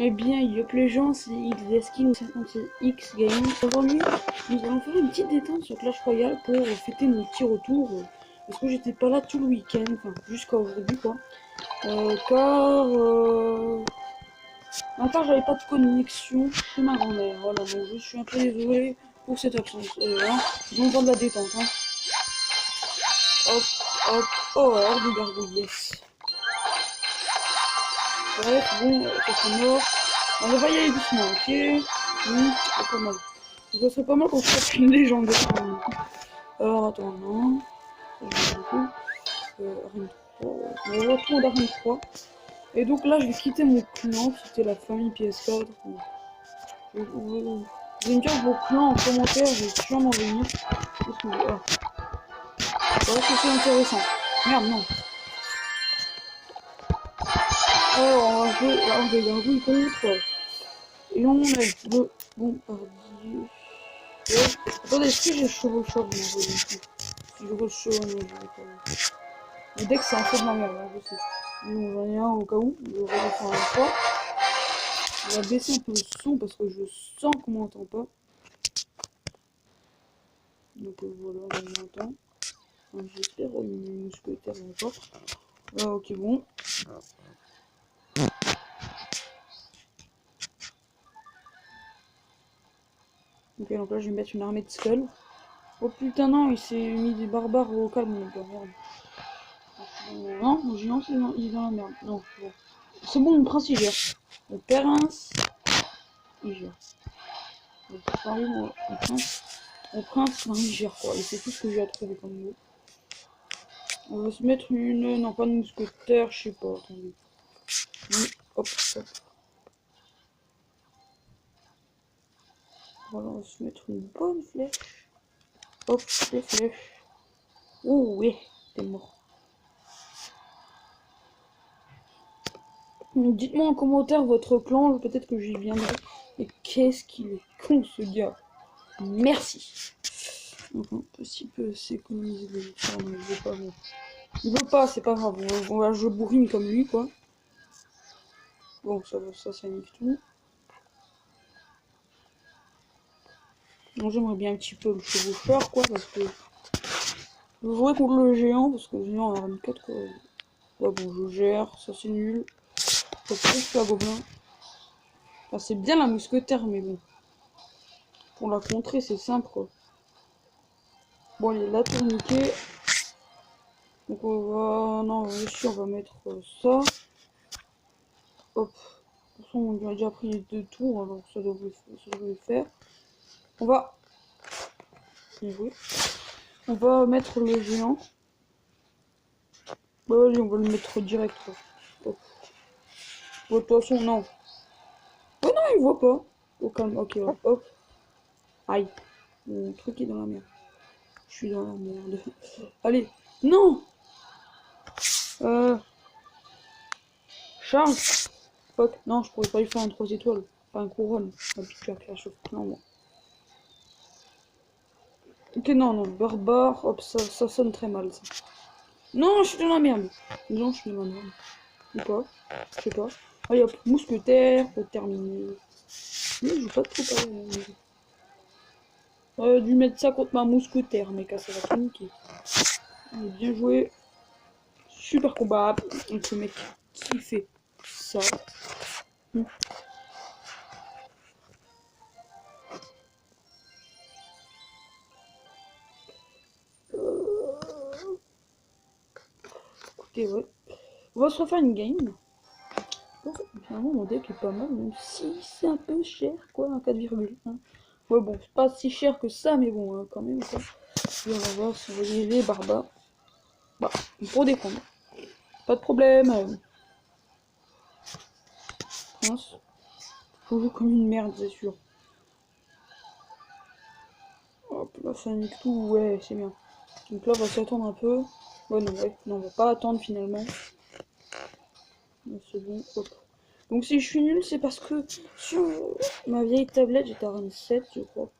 Eh bien, yop les gens, c'est XDesking56X Gaming. Aujourd'hui, nous allons faire une petite détente sur Clash Royale pour fêter mon petit retour. Parce que j'étais pas là tout le week-end, enfin jusqu'à aujourd'hui quoi. Car j'avais pas de connexion chez ma grand-mère. Voilà, donc je suis un peu désolé pour cette absence. Hein, ils ont le temps de la détente. Hein. Hop, hop, oh, alors du gargouille, yes. Bref, bon, ça c'est mort. On va y aller doucement, ok. C'est pas mal. Ça serait pas mal qu'on fasse une légende. Alors, attends, non. Ça, beaucoup. Arène 3. On va retourner d'Arène 3. Et donc là, je vais quitter mon clan. C'était la famille PS4. Vous allez me dire vos clans en commentaire. Je vais sûrement venir. Ah. Ouais, c'est intéressant. Merde, non. Alors, on va jouer. Alors, des gargouilles contre. Et on est le bombardier. Attendez, est-ce que j'ai chevaucheur de mon jeu? Si je rechevauche, je vais pas. Le deck, c'est un peu de la merde, hein, je sais. Mais j'en ai un au cas où. Je vais redescendre une fois. On va baisser un peu le son parce que je sens qu'on m'entend pas. Donc voilà, on m'entend. J'espère une mousquetaire encore. Ah, ok, bon. Ok, donc là, je vais mettre une armée de skulls. Oh putain, non, il s'est mis des barbares au calme, mon gars, merde. Non, mon géant, il est dans la merde. Non, bon. C'est bon, mon prince, il gère. Le Perrins, il gère. Mon prince, non, il gère quoi. Et c'est tout ce que j'ai à trouver comme mot. On va se mettre une... Non, pas de mousquetaire, je sais pas, attendez. Hop, hop. Voilà, on va se mettre une bonne flèche. Hop, les flèches. Oh, ouais, t'es mort. Dites-moi en commentaire votre clan, peut-être que j'y viendrai. Et qu'est-ce qu'il est con ce gars. Merci. Donc on peut s'il peut s'économiser de l'histoire, mais il veut pas. Bon. Il veut pas, c'est pas grave. On va jouer bourrine comme lui, quoi. Bon, ça nique tout. Moi j'aimerais bien un petit peu le chevaucheur, quoi, parce que je veux jouer contre le géant, parce que le géant a un 4 quoi. Ouais, bon, je gère, ça c'est nul. Faut que je sois gobelin. Enfin, c'est bien la mousquetaire, mais bon. Pour la contrer, c'est simple, quoi. Bon, allez, la tourniquet. Donc, on va. Non, ici, on va mettre ça. Hop. De toute façon, on a déjà pris 2 tours, alors ça devrait le faire. On va. Bien joué. On va mettre le géant. Bah, allez, on va le mettre direct, quoi. Hop. Bon, de toute façon, non. Oh non, il voit pas. Au calme, ok, hop. Aïe. Mon truc est dans la merde. Je suis dans la merde. Allez. Non. Charles. Fuck. Non, je pourrais pas lui faire un 3 étoiles. Pas un couronne. Habitué à Clash of Clans, moi. Ok, non, non. Barbare. Hop, ça sonne très mal, ça. Non, je suis dans la merde. Non, je suis dans la merde. Ou pas. Je sais pas. Allez, hop. Mousquetaire. Pour terminer. Mais je joue pas trop pareil. J'aurais dû mettre ça contre ma mousquetaire, mec. Ça va tout niquer. Bien joué. Super combat. Donc le mec qui fait ça. Écoutez, ouais. On va se refaire une game. Bon, finalement, mon deck est pas mal, même si c'est un peu cher, quoi, un 4,1. Ouais, bon, c'est pas si cher que ça, mais bon, hein, quand même, quoi. Et on va voir si vous voyez les barbares. Bah, pour défendre. Pas de problème. Prince. Faut jouer comme une merde, c'est sûr. Hop, là, ça nique tout, ouais, c'est bien. Donc là, on va s'attendre un peu. Ouais, non, ouais, non, on va pas attendre finalement. C'est bon, hop. Donc si je suis nul, c'est parce que sur ma vieille tablette, j'étais à run 7, je crois.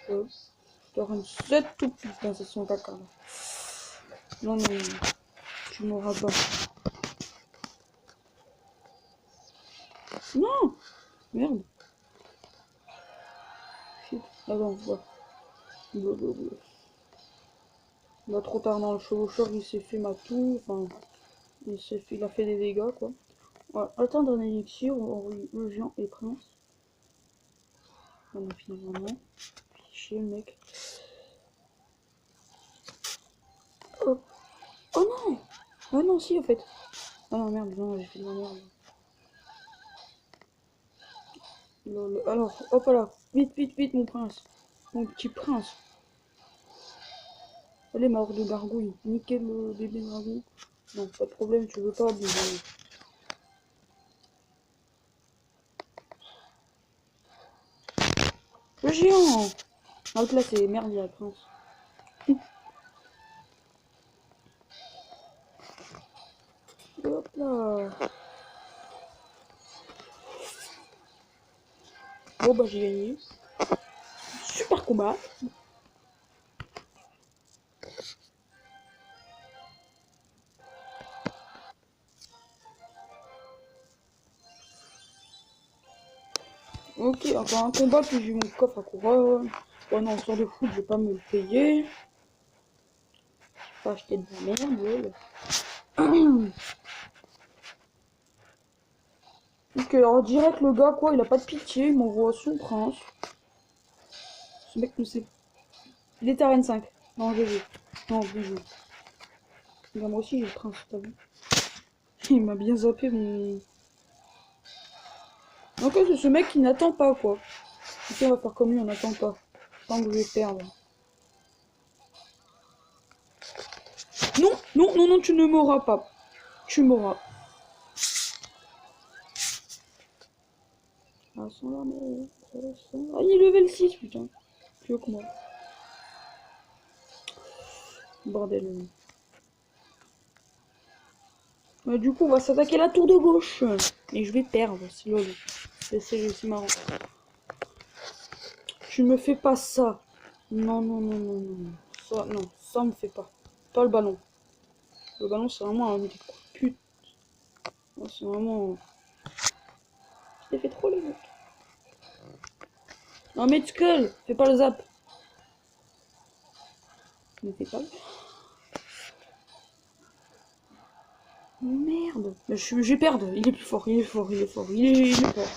J'étais à run 7 tout putain, c'est son caca là. Non, non, non. Tu m'auras pas. Non. Merde. Shit. Attends, voilà. Blablabla. Là, trop tard dans le chevaucheur, il s'est fait ma toux. Enfin, il a fait des dégâts, quoi. Voilà. Attendre un élixir, le géant et prince. Ah non, finalement, non. Chier, le mec. Oh, oh non. Oh non, si, en fait. Ah non, merde, non, j'ai fait de la merde. Lol. Alors, hop là. Vite, vite, vite, mon prince. Mon petit prince. Allez, ma horde de gargouille. Nickel le bébé dragon. Non, pas de problème, tu veux pas, bon, le géant. Donc là, c'est merde, la prince. Hop là. Bon, bah, j'ai gagné. Super combat. Ok, encore un combat, puis j'ai mon coffre à couronne. Oh non, sort de foot, je vais pas me le payer. Je vais pas acheter de la merde, ok, alors direct, le gars, quoi, il a pas de pitié, il m'envoie son prince. Ce mec, nous sait. Il est à Rennes 5. Non, j'ai vu. Non, j'ai vu. Moi aussi, j'ai le prince, t'as vu. Il m'a bien zappé mon... Donc c'est ce mec qui n'attend pas, quoi. Ok, on va faire comme lui, on n'attend pas. Tant que je vais perdre. Non, non, non, non, tu ne m'auras pas. Tu m'auras. Ah, sans l'armée. Ah, il est level 6, putain. Plus haut que moi. Bordel. Du coup, on va s'attaquer la tour de gauche. Et je vais perdre, c'est lol. C'est marrant. Tu me fais pas ça. Non, non, non, non, non. Ça, non, ça me fait pas. Pas le ballon. Le ballon, c'est vraiment un petit coup de pute. C'est vraiment... Je l'ai fait trop, les mecs. Non, mais Skull, fais pas le zap. Ne fais pas le... Merde. Je vais perdre. Il est plus fort, il est fort, il est fort, il est fort.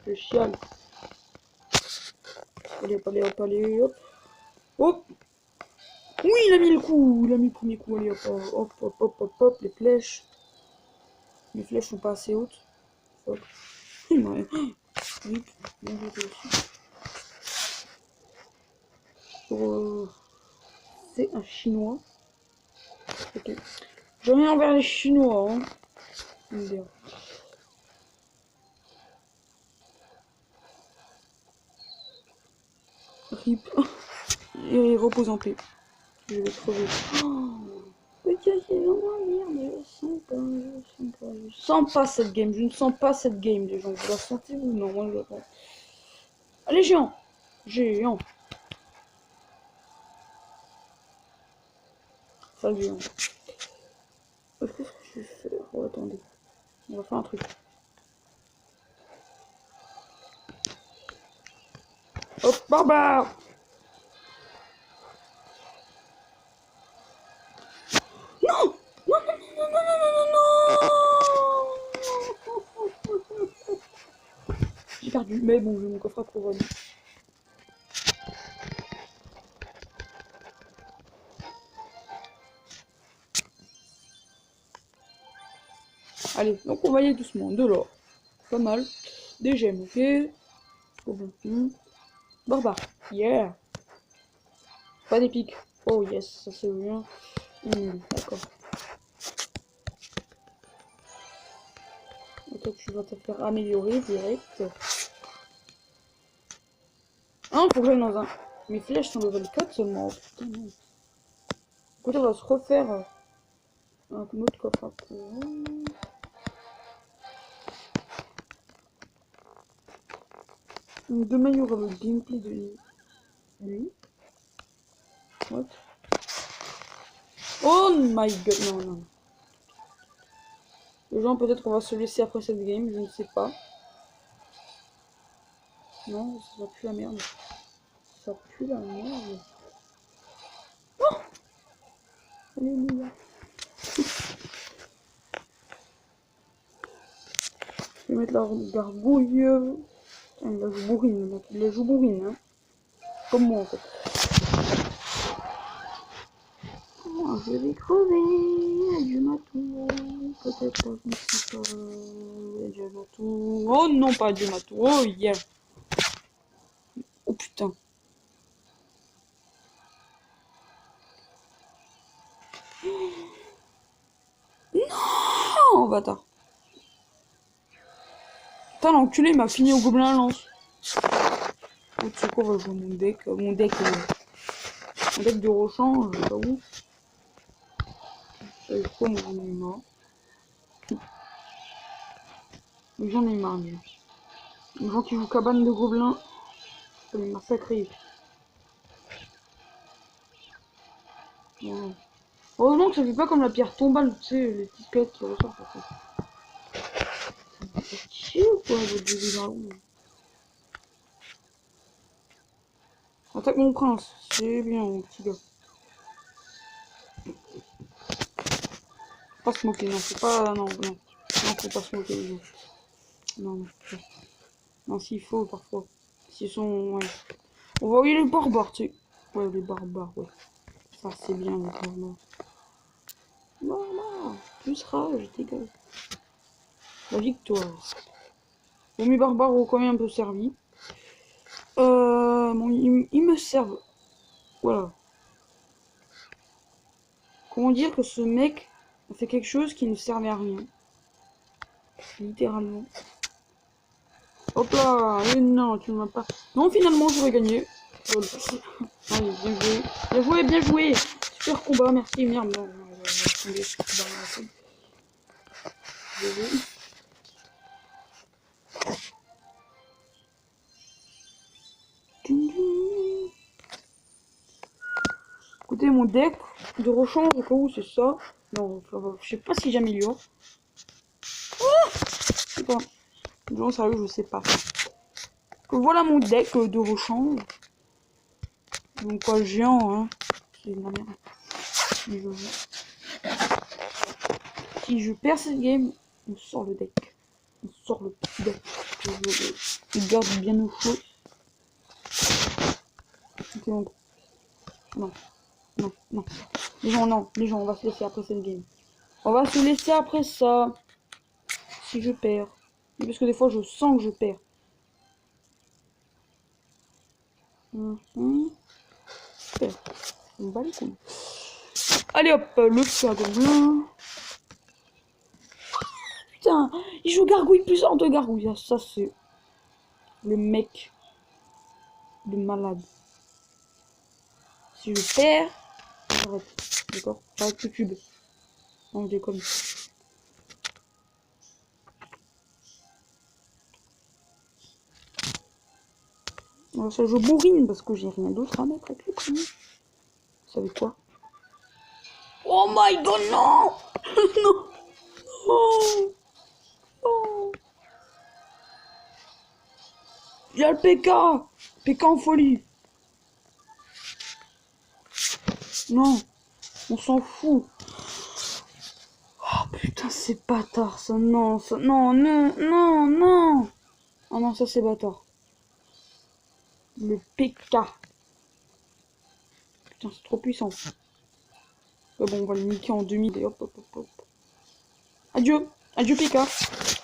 Je chiale. Allez, hop, allez, hop, allez, hop. Hop. Oui, il a mis le coup. Il a mis le premier coup. Allez, hop, hop, hop, hop, hop, hop. Les flèches. Les flèches sont pas assez hautes. Hop. Il m'a... Oui, bien joué aussi. C'est un chinois. Ok. J'en ai envers les chinois, hein. Rip. Et repose en paix. Je vais crever. Merde, je sens pas cette game. Je ne sens pas cette game, les gens. Vous la sentez ou non? Moi, je la sens. Allez, géant. Géant. Ça, géant. Qu'est-ce que je vais faire? Oh, attendez. On va faire un truc. Hop, barbare. Non. Non, non, non, non, non, non, non, non. J'ai perdu, mais bon, j'ai mon coffre à couronne. Allez, donc on va y aller doucement. De l'or. Pas mal. Des gemmes, ok. Oh, bon. Barbare. Yeah. Pas d'épique. Oh yes, ça c'est bien. D'accord. Toi tu vas te faire améliorer direct. Ah, faut que j'aille dans un... Mes flèches sont level 4 seulement. Oh, putain, non. Écoutez, on va se refaire un autre coffre à couronne. Demain il y aura le gameplay de lui. What? Oh my god, non, non. Les gens, peut-être qu'on va se laisser après cette game, je ne sais pas. Non, ça pue la merde. Ça pue la merde. Oh, alléluia. Je vais mettre la gargouille. Putain, il la joue bourrine, le mec. Il la joue bourrine, hein. Comme moi, en fait. Oh, je vais crever. Du matou. Peut-être pas. Je sais pas. Du matou. Oh non, pas du matou. Oh, yeah. Oh putain. Non, bâtard. Putain, l'enculé m'a fini au gobelin à lance. Oh, tu sais quoi, on va jouer mon deck. Mon deck de rechange, pas où. C'est quoi, moi, j'en ai marre. J'en ai marre, lui. Les gens qui jouent cabane de gobelins, ça les massacrer. Ouais. Heureusement que ça fait pas comme la pierre tombale, tu sais, les petites squelettes qui ressortent. Ça me fait chier ou quoi, votre jeu dragon. Attaque mon prince, c'est bien, mon petit gars. Pas se moquer, non, faut pas. Non, non. Non, faut pas se moquer les gens. Non, non. Non, s'il faut, parfois. S'ils sont. Ouais. On va envoyer les barbares, tu sais. Ouais, les barbares, ouais. Ça, c'est bien, les barbares. Barbares, plus rage, dégage. La victoire. Bon, mes barbares ont quand même un peu servi. Bon, ils me servent. Voilà. Comment dire que ce mec a fait quelque chose qui ne servait à rien. Littéralement. Hop là. Et non, tu ne m'as pas. Non, finalement, j'aurais gagné. Allez, bien joué. Bien joué, bien joué. Super combat, merci. Merde, non. Écoutez, mon deck de rechange, au cas où c'est ça. Non, je sais pas si j'améliore. Je sais pas. Non, sérieux, je sais pas. Voilà mon deck de rechange. Donc quoi, géant, hein. C'est de la merde. Si je perds cette game, on sort le deck. On sort le petit deck. Je garde bien au chaud. Ok, donc. Non, non, non. Les gens, non. Les gens, on va se laisser après cette game. On va se laisser après ça. Si je perds. Parce que des fois, je sens que je perds. Super. On bat les couilles. Allez hop, le dragon. Putain, il joue gargouille puissante de gargouille. Ça, c'est le mec de malade. Si je perds, j'arrête. D'accord? J'arrête le cube. Non, je déconne. Alors, ça, je bourrine parce que j'ai rien d'autre à mettre avec le premier. Vous savez quoi? Oh my god, non! Non! Oh! Oh! Il y a le PK! PK en folie! Non! On s'en fout! Oh putain, c'est bâtard ça! Non, ça. Non, non, non, non! Oh non, ça c'est bâtard. Le PK. Putain, c'est trop puissant. Bon, on va le niquer en demi. Hop, hop, hop, hop. Adieu! Adieu PK!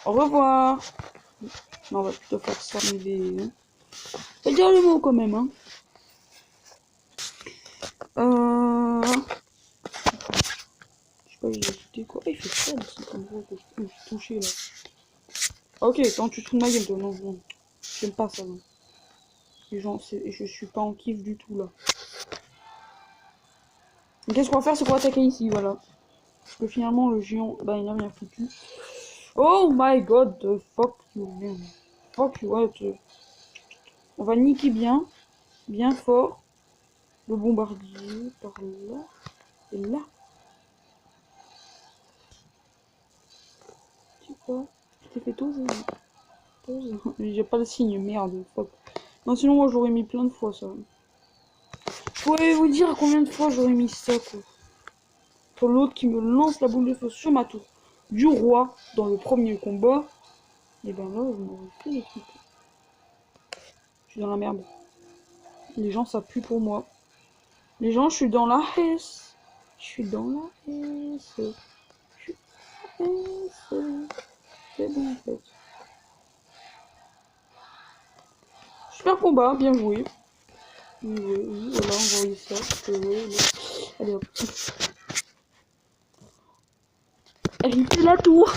Au revoir! Non, on va plutôt faire ça, mais des. Faut dire le mot quand même, hein. Je sais pas, j'ai ajouté quoi. Ah, il fait ça, c'est comme ça que je suis touché là. Ah, ok, quand tu te fous de ma gueule, toi, non, non. J'aime pas ça, non. Les gens, je suis pas en kiff du tout là. Qu'est-ce qu'on va faire, c'est qu'on va attaquer ici, voilà. Parce que finalement, le géant, bah, il a rien foutu. Oh my god, fuck you, man. Fuck you, what? On va niquer bien, bien fort. Le bombardier, par là, et là. Quoi? Je t'ai fait tout, j'ai pas le signe, merde, fuck. Non, sinon moi j'aurais mis plein de fois ça. Je pourrais vous dire combien de fois j'aurais mis ça, quoi. Pour l'autre qui me lance la boule de feu sur ma tour du roi dans le premier combat, et ben là je m'aurais fait les trucs. Je suis dans la merde. Les gens ça pue pour moi. Les gens, je suis dans la S. Je suis dans la S. Je suis dans la S. C'est bon en fait. Super combat, bien joué. Bien joué, oui, voilà, on va envoyer ça. Allez hop. Évitez la tour.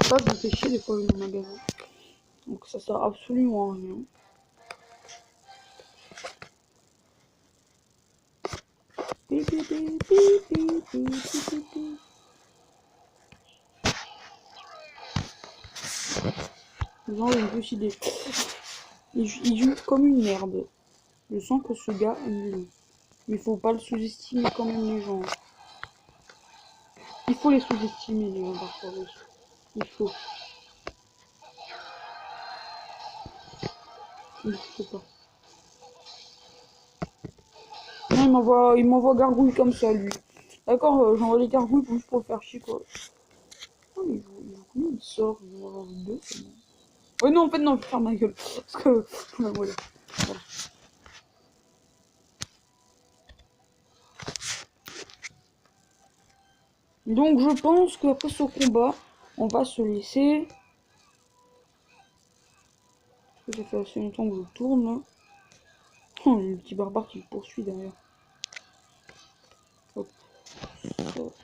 Ça, je me fais chier des fois le magasin. Donc ça sert absolument à rien. Les gens ont une petite idée. Il joue comme une merde. Je sens que ce gars est nul. Mais faut pas le sous-estimer quand même les gens. Il faut les sous-estimer les gens parfois. Il faut. Il faut pas. Non, il m'envoie gargouille comme ça lui. D'accord, j'envoie les gargouilles juste pour le faire chier quoi. Oh, il joue combien de sorts? Il va avoir deux. Ouais non en fait non, je vais faire ma gueule. Parce que. Voilà. Donc je pense qu'après ce combat, on va se laisser. Parce que ça fait assez longtemps que je tourne là. Oh, le petit barbare qui me poursuit derrière. Hop. Hop.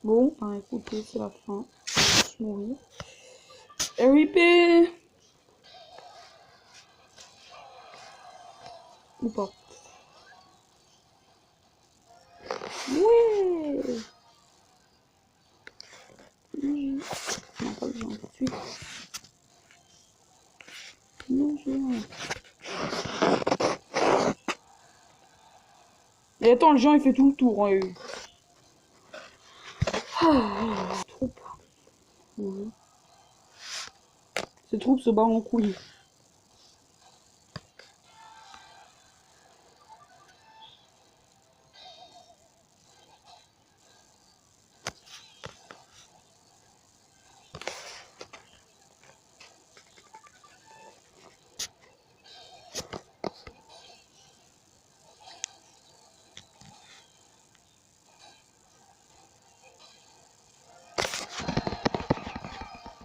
Bon, bah écoutez, c'est la fin. Je vais tous mourir. RIP ou pas. Ouais. Non, pas le géant tout de suite. Non, géant. Et attends, le géant il fait tout le tour. Hein, troupe. Ces troupes se barrent en couilles.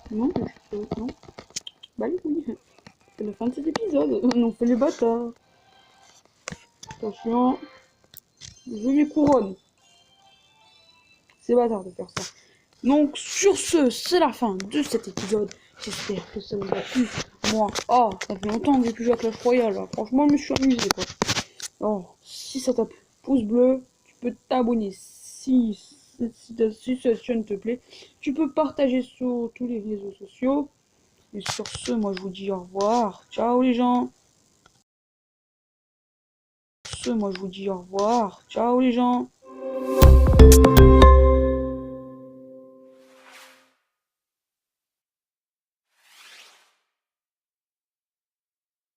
Non, non. Bah les couilles. C'est la fin de cet épisode. On fait les bâtards. Attention. Je les couronne. C'est bâtard de faire ça. Donc sur ce, c'est la fin de cet épisode. J'espère que ça vous a plu. Moi, oh, ça fait longtemps que j'ai plus joué à Clash Royale. Là. Franchement, je me suis amusé quoi. Alors, si ça t'a plu, pouce bleu, tu peux t'abonner si cette chaîne te plaît. Tu peux partager sur tous les réseaux sociaux. Et sur ce, moi je vous dis au revoir. Ciao les gens. Sur ce, moi je vous dis au revoir. Ciao les gens.